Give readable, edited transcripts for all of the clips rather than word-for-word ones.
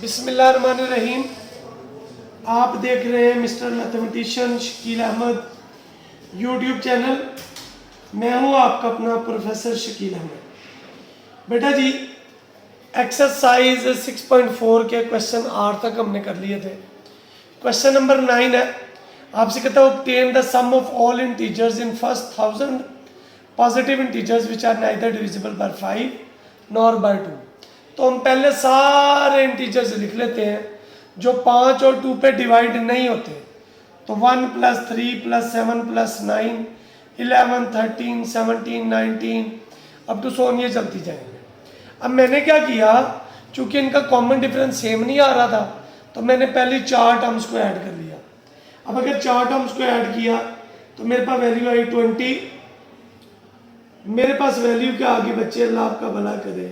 बिस्मिल्लाहिर्रहमानिर्रहीम। आप देख रहे हैं mister mathematician Shakeel Ahmad YouTube channel. मैं हूं आपका अपना प्रोफेसर शकील अहमद। बेटा जी, एक्सरसाइज 6.4 के क्वेश्चन 8 तक हमने कर लिए थे। क्वेश्चन नंबर 9 है, आपसे कहता है obtain the sum of all integers in first 1000 positive integers which are neither divisible by 5 nor by 2। तो हम पहले सारे इंटीजर्स लिख लेते हैं जो 5 और 2 पे डिवाइड नहीं होते। तो 1 + 3 + 7 + 9 11 13 17 19 अब टू सोन ये चलती जाएंगे। अब मैंने क्या किया, चूंकि इनका कॉमन डिफरेंस सेम नहीं आ रहा था तो मैंने पहले 4 टर्म्स को ऐड कर लिया। अब अगर 4 टर्म्स को ऐड किया तो मेरे पास वैल्यू आई 20। मेरे पास वैल्यू के आगे बच्चे अल्लाह आपका भला करे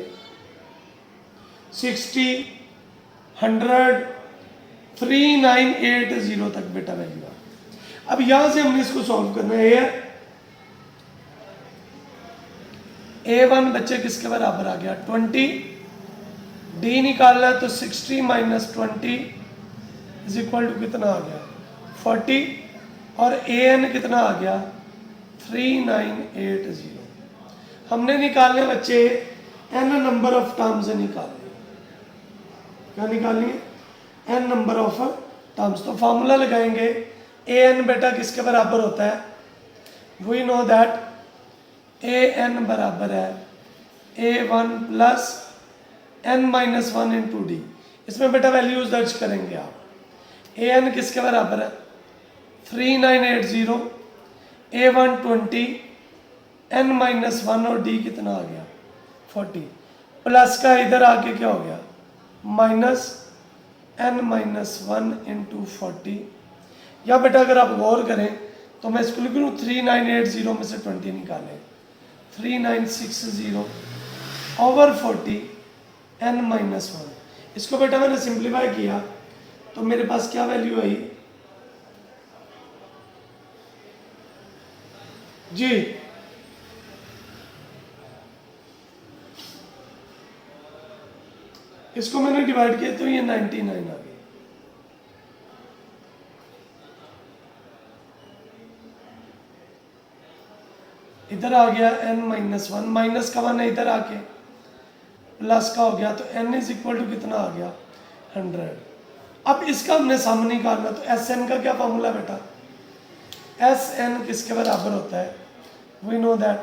60 100 3980 तक बेटा वैल्यू आ। अब यहां से हमने इसको सॉल्व करना है। A1 बच्चे किसके बराबर आ गया 20। D निकालना है तो 60 - 20 = कितना आ गया 40। और AN कितना आ गया 3980। हमने निकालने बच्चे n नंबर ऑफ टर्म्स निकालने। क्या निकालनी है n नंबर ऑफ टर्म्स। तो फॉर्मूला लगाएंगे an बेटा किसके बराबर होता है, वी नो दैट an बराबर है A1 + n - 1 × D। इसमें बेटा वैल्यूज दर्ज करेंगे आप। an किसके बराबर है 3980, A1 20, n - 1 और D कितना आ गया 40। प्लस का इधर आके क्या हो गया -n - 1 × 40। या बेटा अगर आप गौर करें तो मैं इसको लिख लूँ 3980 में से 20 निकालें 3960 / 40 n - 1। इसको बेटा मैंने सिंप्लीफाई किया तो मेरे पास क्या वैल्यू आई जी, इसको मैंने डिवाइड किया तो ये 99 आ गई। इधर आ गया n - 1, माइनस का 1 है इधर आके प्लस का हो गया तो n = कितना आ गया 100। अब इसका हमने सम निकालना तो Sn का क्या फॉर्मूला बेटा, Sn किसके बराबर होता है, वी नो दैट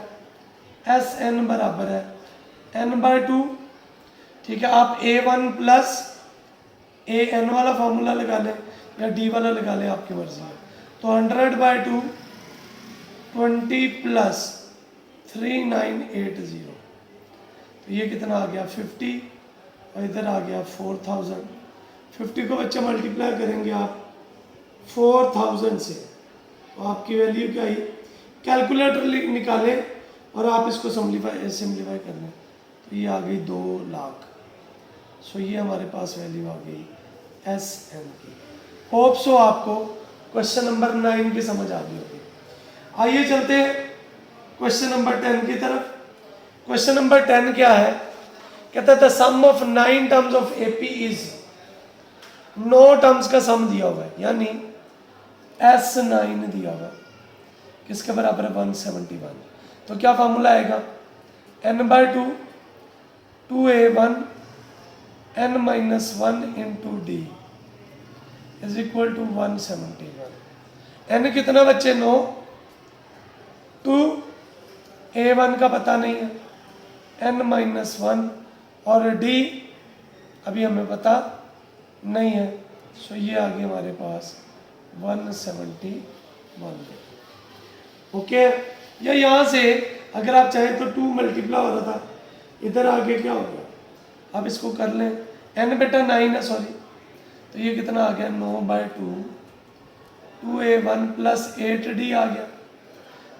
Sn बराबर है n/2। ठीक है, आप A1 + AN वाला फॉर्मूला लगा लें या D वाला लगा लें, आपकी मर्जी है। तो 100/2 20 + 3980 तो ये कितना आ गया 50 और इधर आ गया 4000। 50 को बच्चे मल्टीप्लाई करेंगे आप 4000 से तो आपकी वैल्यू क्या आई, कैलकुलेटर निकालें और आप इसको सिंप्लीफाई कर लें तो ये आ गई 2 लाख। सो ये हमारे पास वैल्यू आ गई Sn की। होप सो आपको क्वेश्चन नंबर 9 की समझ आ गई होगी। आइए चलते हैं क्वेश्चन नंबर 10 की तरफ। क्वेश्चन नंबर 10 क्या है, कहता है the sum of 9 terms of AP is, 9 terms का सम दिया हुआ है यानी S9 दिया हुआ है किसके बराबर है 171। तो क्या फार्मूला आएगा n/2 2A1 n - 1 × D = 171। n कितना बच्चे 9, 2A1 का पता नहीं है, n - 1 और D अभी हमें पता नहीं है। सो ये आ गया हमारे पास 171। ओके, या यहाँ से अगर आप चाहें तो 2 मल्टीप्लाई हो रहा था, इधर आगे क्या हो गया, आप इसको कर लें n बेटा 9 है सॉरी, तो ये कितना आ गया 9/2 2A1 + 8D आ गया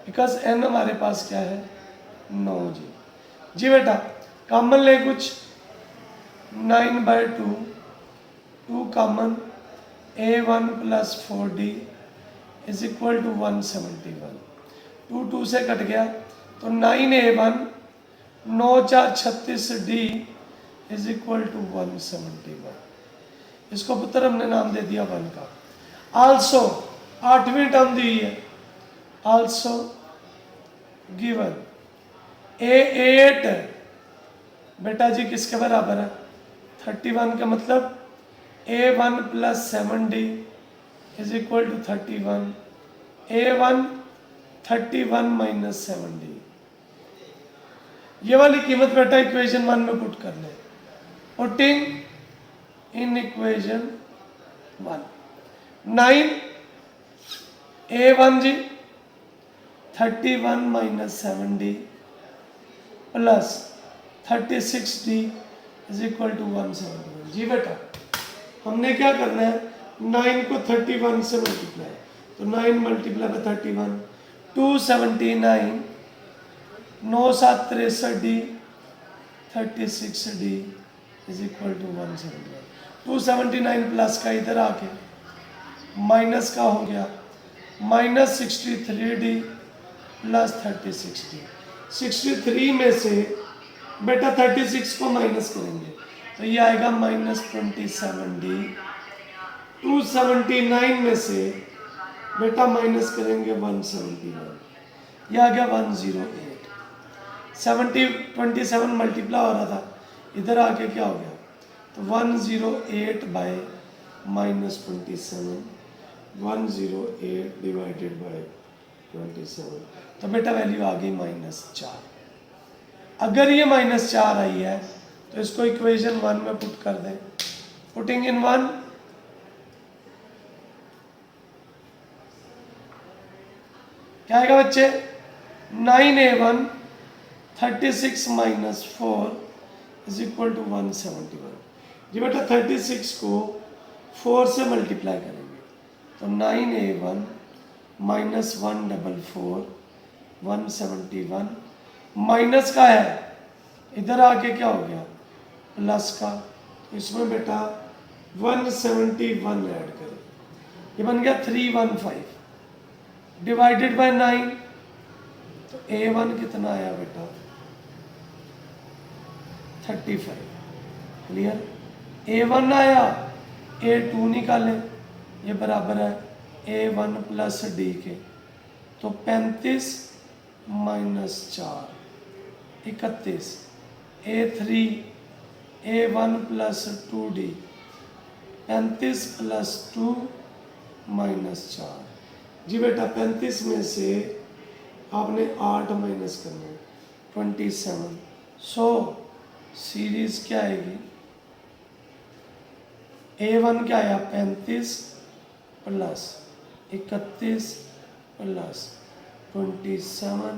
बिकॉज n हमारे पास क्या है 9 जी बेटा कॉमन ले कुछ 9/2 2 कॉमन A1 + 4D = 171। 2 2 से कट गया तो 9A1 9 4 36D = 171। इसको पुत्र हमने नाम दे दिया 1 का। आल्सो 8वीं टर्म दी है, आल्सो गिवन A8 बेटा जी किसके बराबर है 31 का मतलब A1 plus 7D is equal to 31, A1 31 minus 7D। ये वाली कीमत बेटा इक्वेशन 1 में पुट कर ले, पुटिंग इन इक्वेशन 1 9 A1 जी 31 minus 7D plus 36D is equal to 171। जी बेटा हमने क्या करना है 9 को 31 से मल्टीप्लाई, तो 9 multiply by 31 279, 9 7 63D 36D is equal to 171। 279 plus का इधर आके माइनस का हो गया माइनस 63D प्लस 36D। 63 में से बेटा 36 को माइनस करेंगे तो ये आएगा माइनस 27D। 279 में से बेटा माइनस करेंगे 171, ये आ गया 108। 27 मल्टीप्लाई हो रहा था, इधर आके क्या हो गया तो 108 बाय माइनस 27, 108 डिवाइडेड बाय 27, तो बेटा वैल्यू आ गई -4। अगर ये -4 आई है तो इसको इक्वेशन 1 में पुट कर दें, पुटिंग इन 1 क्या आएगा बच्चे 9A1 36 minus 4 is equal to 171। जी बेटा 36 को 4 से मल्टीप्लाई करेंगे तो 9A1 माइनस 144 171 माइनस का है, इधर आके क्या हो गया प्लस का, तो इसमें बेटा 171 ऐड करें, ये बन गया 315 डिवाइडेड बाय 9, तो A1 कितना आया बेटा 35। क्लियर, A1 आया, A2 निकाले, ये बराबर है A1 प्लस D के, तो 35 minus 4 31, A3 A1 plus 2D 35 plus 2 minus 4। जी बेटा 35 में से आपने 8 माइनस करना है 27, सो सीरीज क्या आएगी A1 क्या आया 35 प्लस 31 प्लस 27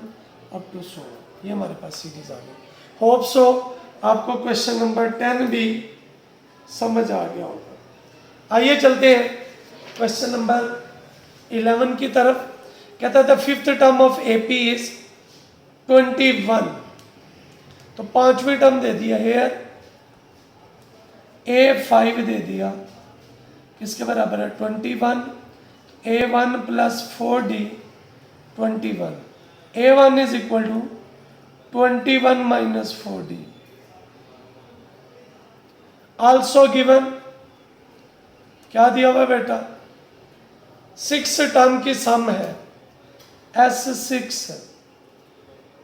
अप टू 100, ये हमारे पास सीरीज आ गई। होप सो आपको क्वेश्चन नंबर 10 भी समझ आ गया होगा। आइए चलते हैं क्वेश्चन नंबर 11 की तरफ। कहता है the fifth term of AP is 21, तो 5वीं टर्म दे दिया हेयर A5 दे दिया, किसके बराबर है 21, A1 plus 4D 21, A1 is equal to 21 minus 4D। Also given क्या दिया हुआ बेटा 6 टर्म की सम है S6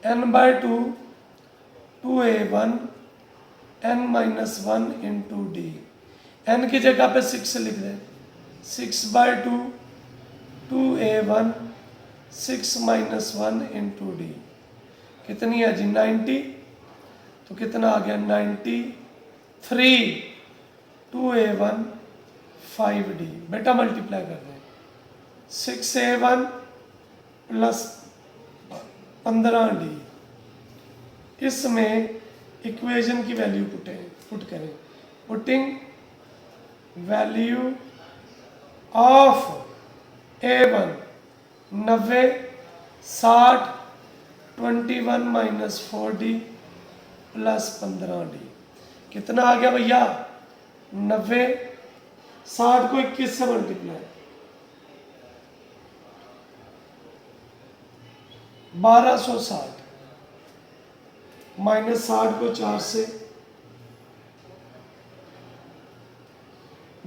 n/2 2A1 n minus 1 into D, n की जगह पे 6 लिख दें, 6/2 2A1 6 माइनस 1 इंटू D कितनी है जी 90, तो कितना आ गया 93 2A1 5D। बेटा मल्टीप्लाई कर दें 6A1 प्लस 15D, इसमें इक्वेशन की वैल्यू पुट करें, putting value of A1 90 60 21 minus 4D plus 15D कितना आ गया भैया 90, 60 को 21 से मल्टीप्लाई 1260 माइनस 60 को 4 से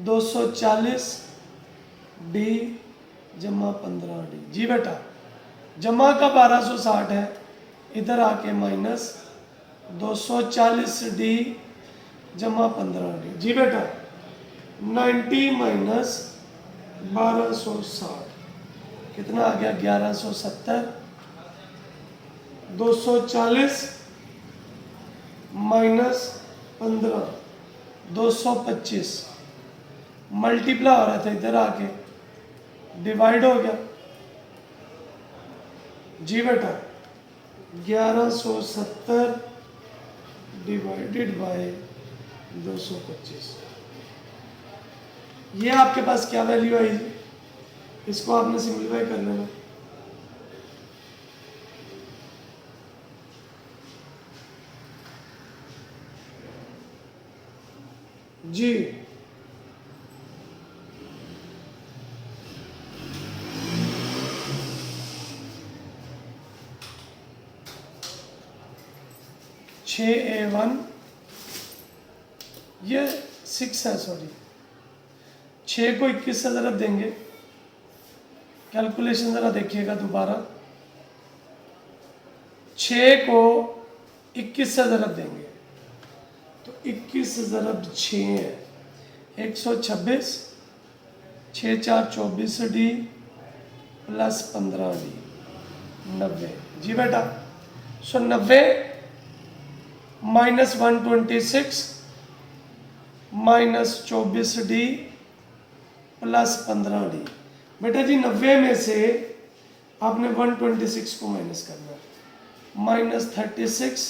240 डी जमा 15 डी। जी बेटा, जमा का 1260 है, इधर आके माइनस 240 डी जमा 15 डी। जी बेटा, 90 माइनस 1260 कितना आ गया? 1170। 240 माइनस 15 225 मल्टीप्लाई हो रहा था, इधर आके डिवाइड हो गया। जी बेटा, 1170 डिवाइडेड बाय 225, ये आपके पास क्या वैल्यू आई? इसको आपने सिंप्लीफाई कर लेना। जी A1 ये 6 है, सॉरी 6 को 21 से ज़रा देंगे। कैलकुलेशन ज़रा देखिएगा दोबारा। 6 को 21 से ज़रा देंगे तो 21 ज़रब 6 है 126, 6 4 24 डी प्लस 15 डी 90। जी बेटा, सो 90 minus 126 minus 24 D plus 15 D. बेटा जी 90 में से आपने 126 को माइनस करना है, माइनस 36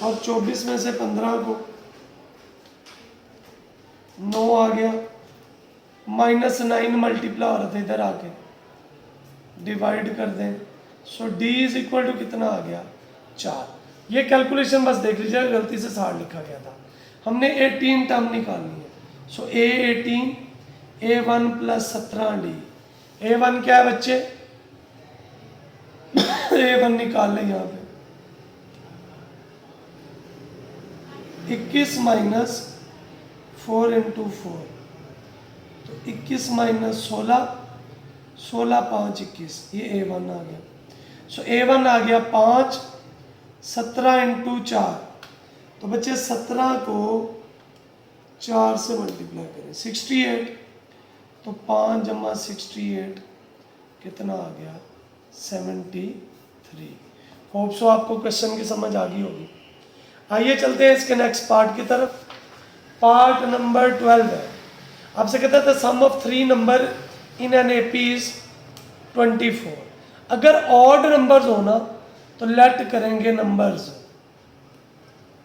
और 24 में से 15 को 9 आ गया, माइनस 9 मल्टीप्लाई हो रहा था, इधर आके डिवाइड कर दें। सो डी इज इक्वल टू कितना आ गया? 4। ये कैलकुलेशन बस देख लीजिएगा, गलती से 60 लिखा गया था। हमने 18 टर्म निकालनी है। सो A18 A1 plus 17 D. A1 क्या है बच्चे? A1 निकाल लें यहाँ पे 21 माइनस 4 इंटू 4, तो 21 माइनस 16, 16 5 21, ये A1 आ गया। सो A1 आ गया 5, 17 इंटू 4, तो बच्चे 17 को 4 से मल्टीप्लाई करें 68, तो 5 जमा 68 कितना आ गया? 73। होप सो आपको क्वेश्चन की समझ आ गई होगी। आइए चलते हैं इसके नेक्स्ट पार्ट की तरफ। पार्ट नंबर 12 है। आपसे कहता था sum of 3 number in an AP is 24। अगर ऑड नंबर्स होना तो लेट करेंगे नंबर्स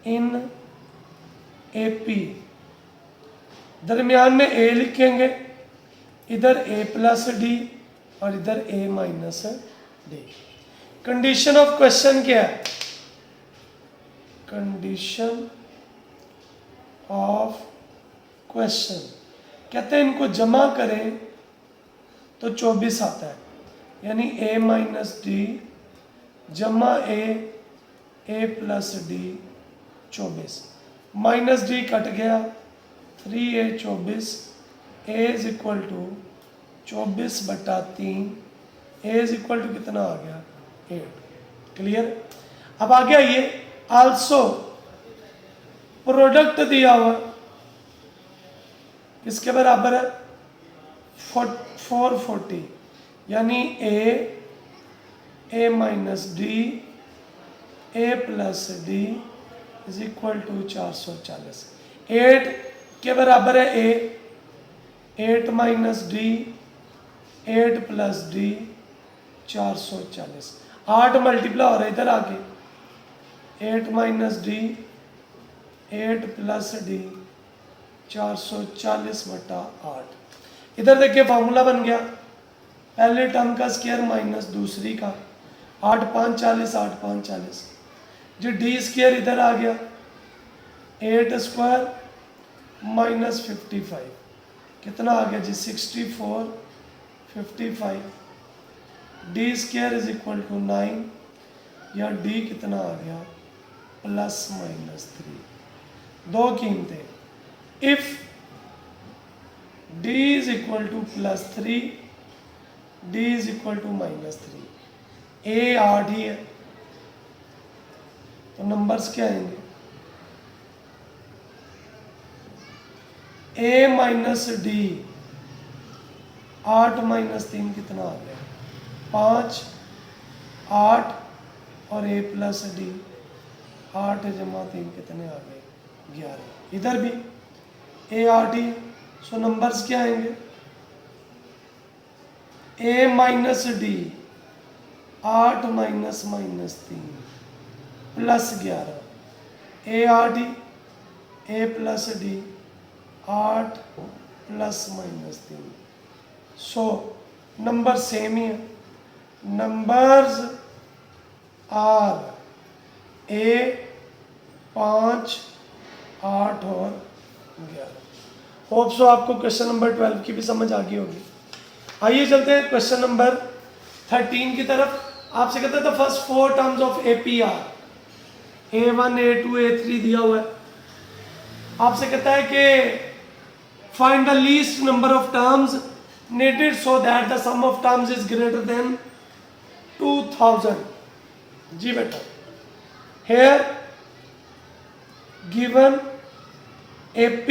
इन एपी, दरमियान में ए लिखेंगे, इधर ए प्लस डी और इधर A minus D. Condition of question क्या है? कंडीशन ऑफ क्वेश्चन कहते हैं इनको जमा करें तो 24 आता है, यानी a माइनस डी जमा A plus D 24, minus D cut गया, 3a 24, a is equal to 24/3, a is equal to कितना आ गया? 8। क्लियर? अब आगे आइए, आल्सो प्रोडक्ट दिया हुआ किसके बराबर है? 440, यानी a minus d a plus d is equal to 440। 8 के बराबर है a, 8 minus D 8 plus d 440। 8 multiply हो रहा है इधर आके, 8 माइनस डी 8 प्लस डी 440/8। इधर देखिए फॉर्मूला बन गया, पहले टर्म का स्क्वायर माइनस दूसरी का, 8 5 40, 8 5 40 जी। डी स्क्वायर इधर आ गया, 8 स्क्वायर माइनस 55 कितना आ गया जी? 64 55। D square is equal to 9, या डी कितना आ गया? Plus minus 3। दो कीमतें, if d is equal to +3, d is equal to -3। A 8 ही है, तो नंबर्स क्या आएंगे? ए माइनस डी, 8 - 3 कितना आ गया? 5, 8 और ए प्लस डी, 8 + 3 कितने आ गए? 11। इधर भी ए 8 ही, सो नंबर्स क्या आएंगे? ए माइनस डी, 8 - -3 +11, ए 8 ही, A plus D, 8 ± 3। So number same ही है, नंबर्स आर ए 5, 8 और 11। होप सो आपको क्वेश्चन नंबर 12 की भी समझ आ गई होगी। आइए चलते हैं क्वेश्चन नंबर 13 की तरफ। आपसे कहता है the first 4 terms of APR, A1, A2, A3 दिया हुआ है। आपसे कहता है कि find the least number of terms needed so that the sum of terms is greater than 2000। जी बेटा, here given AP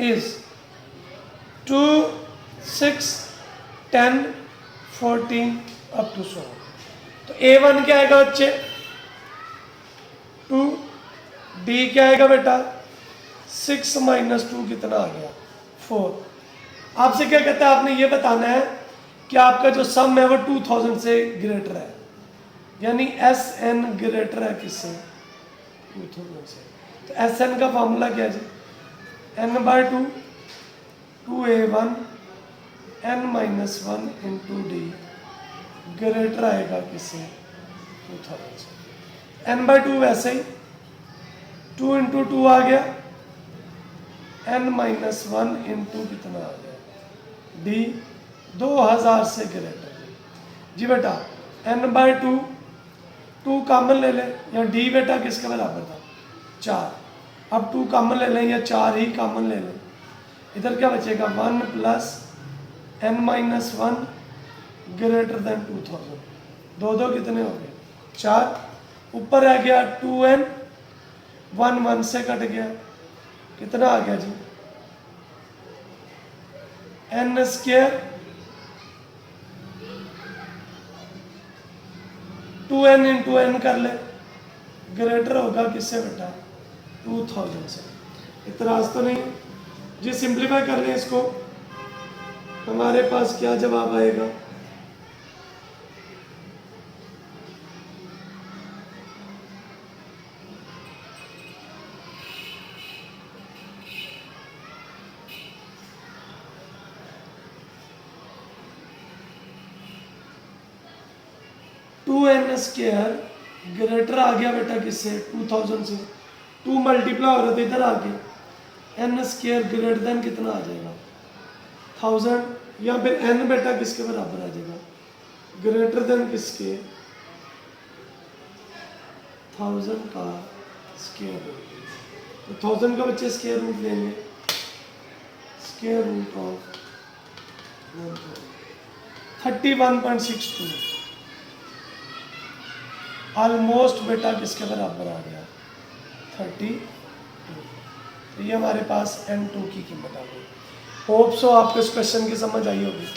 is 2, 6, 10, 14 up to 100। तो A1 क्या आएगा बच्चे? 2, D क्या आएगा बेटा? 6 - 2 कितना आ गया? 4। आपसे क्या कहता है? आपने ये बताना है कि आपका जो सम है वो 2000 से ग्रेटर है, यानी SN ग्रेटर है किससे? 2000 से। तो SN का फॉर्मूला क्या है जी? n/2, 2A1 n - 1 × D greater आएगा किससे? 2000 से। n/2 वैसे ही 2 × 2 आ गया, n - 1 × कितना आ गया? D 2000 से ग्रेटर। जी बेटा, n/2, 2 कॉमन ले लें, या D बेटा किसके बराबर था? 4। अब 2 कॉमन ले लें या 4 ही कॉमन ले लें, इधर क्या बचेगा? 1 + n - 1 ग्रेटर देन 2000। 2 कितने हो गए? 4। ऊपर आ गया 2n, 1 1 से कट गया, कितना आ गया जी? n², 2n × n कर ले, ग्रेटर होगा किससे बेटा? 2000 से। इतराज तो नहीं जी? सिंप्लीफाई कर लें इसको, हमारे पास क्या जवाब आएगा? n² ग्रेटर आ गया बेटा किससे? 2000 से। 2 मल्टीप्लाई हो रहा था, इधर आ गया। n² ग्रेटर देन कितना आ जाएगा? 1000, या फिर n बेटा किसके बराबर आ जाएगा? ग्रेटर देन किसके? 1000 का स्क्वायर रूट। तो 1000 का बच्चे स्क्वायर रूट लेंगे, स्क्वायर रूट ऑफ 31.62 ऑलमोस्ट बेटा किसके बराबर आ गया? 32। तो ये हमारे पास n2 की कीमत आ गई। होप सो आपको इस क्वेश्चन की समझ आई होगी।